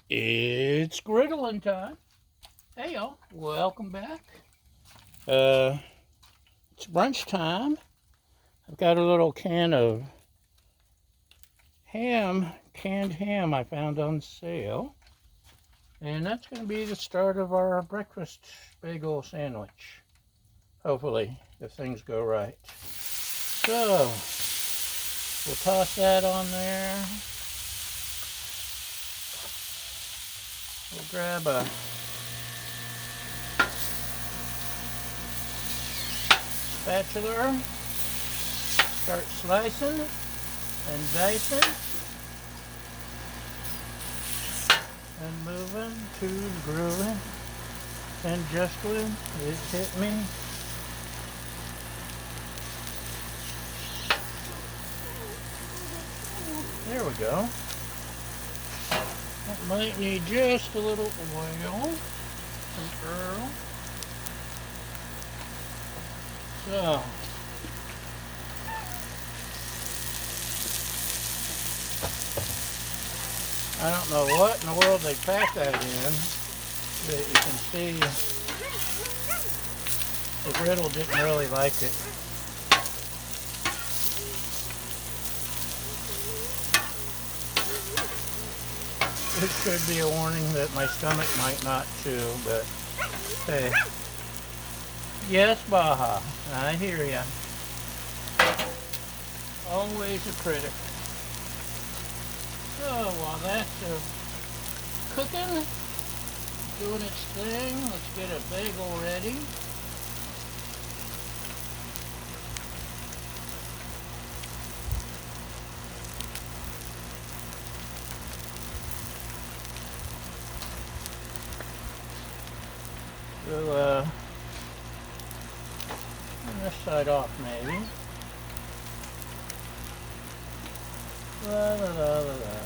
It's griddling time. Hey y'all, welcome back. It's brunch time. I've got a little can of canned ham I found on sale. And that's going to be the start of our breakfast bagel sandwich. Hopefully, if things go right. So, we'll toss that on there. We'll grab a spatula, start slicing and dicing and moving to the grooving. And just when it hit me, there we go. That might need just a little oil and Earl. So, I don't know what in the world they pack that in, but you can see the griddle didn't really like it. It should be a warning that my stomach might not chew, but hey. Yes, Baja, I hear ya. Always a critic. So while that's cooking, doing its thing, let's get a bagel ready. So, turn this side off maybe. La la la la la.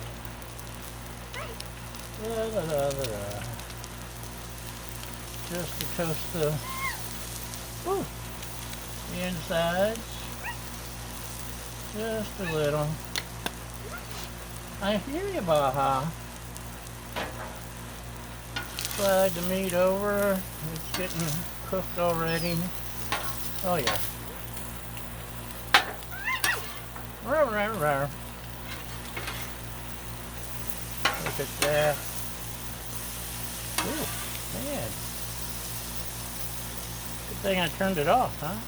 La la la la la. Just to toast the insides. Just a little. I hear you, Baja. Slide the meat over. It's getting cooked already. Oh yeah. Rawr, rawr, rawr. Look at that. Ooh, man. Good thing I turned it off, huh?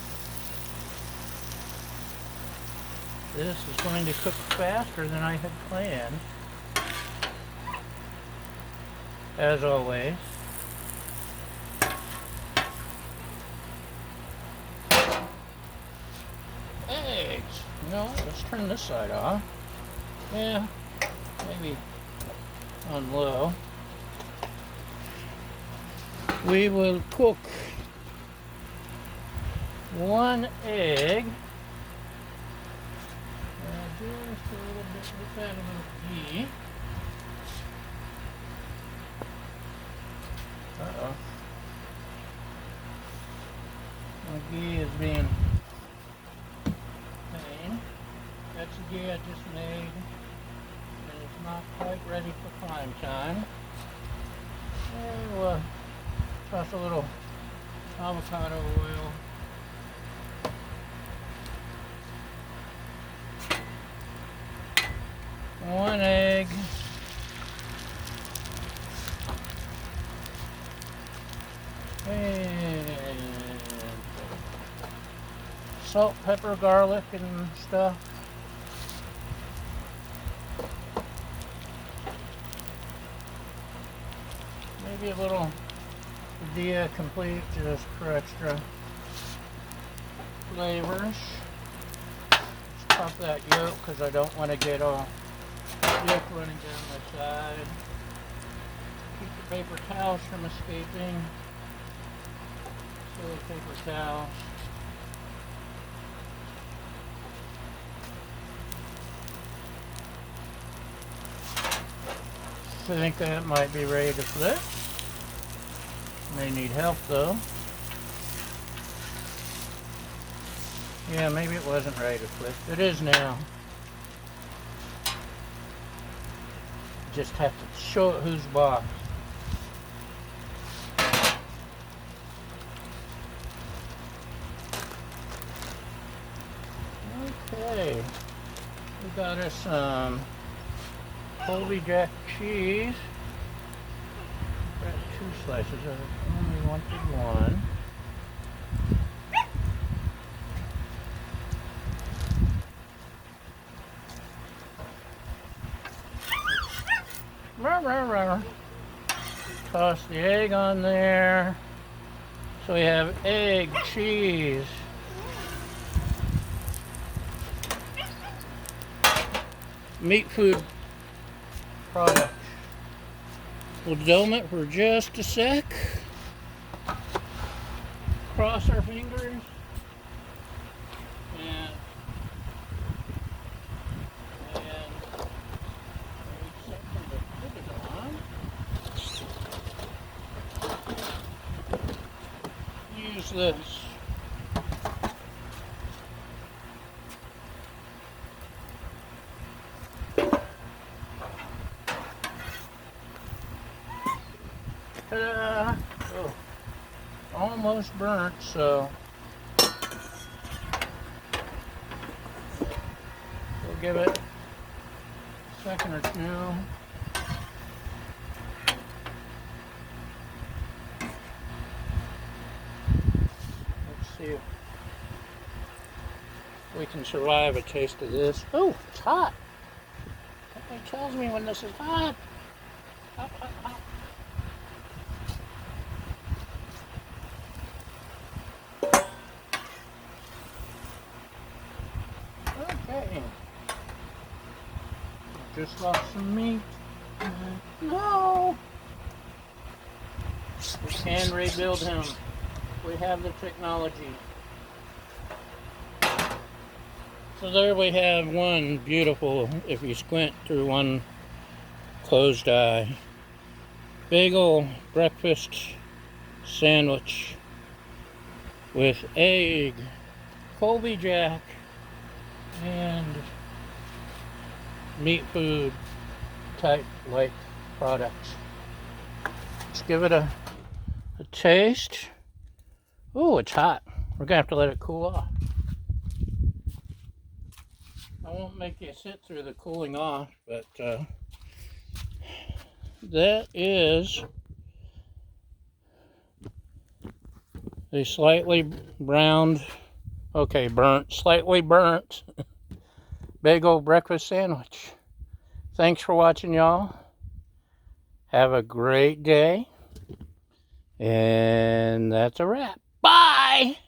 This is going to cook faster than I had planned. As always. Eggs. No, let's turn this side off. Yeah, maybe on low. We will cook one egg. Just a little bit with that little ghee. Uh-oh. My ghee is being pain. That's the ghee I just made. And it's not quite ready for prime time. And we'll toss a little avocado oil. One egg. And salt, pepper, garlic, and stuff. Maybe a little Dia Complete just for extra flavors. Let's pop that yolk because I don't want to get all yolk running down my side. Keep the paper towels from escaping. Silly paper towels. I think that might be ready to flip. May need help though. Yeah, maybe it wasn't ready to flip. It is now. Just have to show it who's boss. Okay, we got us some Colby Jack cheese. Got 2 slices of it. Only wanted 1. Toss the egg on there. So we have egg, cheese, meat food products. We'll dome it for just a sec. Cross our fingers. And use this. Ta-da! Oh, almost burnt, so we'll give it a second or 2. See if we can survive a taste of this. Oh, it's hot. Something tells me when this is hot. Hot, hot, hot. Okay. Just lost some meat. No! We can rebuild him. We have the technology. So there we have one beautiful, if you squint through one closed eye, bagel breakfast sandwich with egg, Colby Jack, and meat food type like products. Let's give it a taste. Oh, it's hot. We're gonna have to let it cool off. I won't make you sit through the cooling off, but that is a slightly browned, slightly burnt bagel breakfast sandwich. Thanks for watching, y'all. Have a great day. And that's a wrap. Bye!